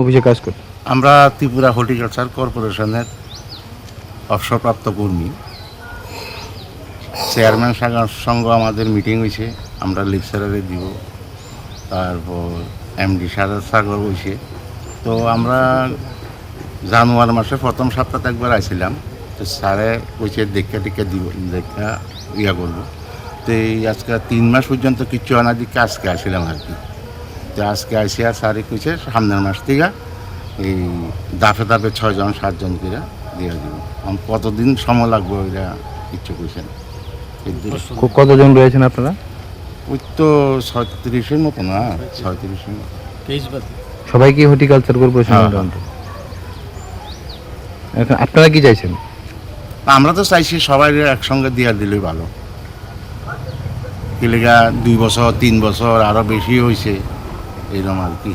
অফিসে কাজ করি। আমরা ত্রিপুরা হর্টিকালচার কর্পোরেশনের অবসরপ্রাপ্ত কর্মী। চেয়ারম্যান সঙ্গে আমাদের মিটিং হয়েছে, আমরা লেকচারারে দিব, তারপর এমডি সাগর হয়েছে। তো আমরা জানুয়ারি মাসে প্রথম সপ্তাহে একবার আসছিলাম, তো স্যারে কইছে দেখা দিব, দেখা ইয়া করবো। তো এই আজকে 3 মাস পর্যন্ত কিচ্ছু আনা দিকে আজকে আসছিলাম আর কি। তো আজকে আসি আর স্যারে কইছে সামনের মাস থেকে এই দাফে 6জন 7জন করে দিয়ে দিব। কতদিন সময় লাগবে ওইটা কিচ্ছু কইছে না। কতজন রয়েছেন আপনারা? ওই তো 36-এর মতো না, 36-এর মতো। সবাই কি হর্টিকালচার কর্পোরেশন? হ্যাঁ। এখন আপনারা কি চাইছেন? আমরা তো চাইছি সবাই একসঙ্গে দিয়ে দিলেই ভালো। কিলিগা 2 বছর 3 বছর আরও বেশি হয়েছে এরকম আর কি।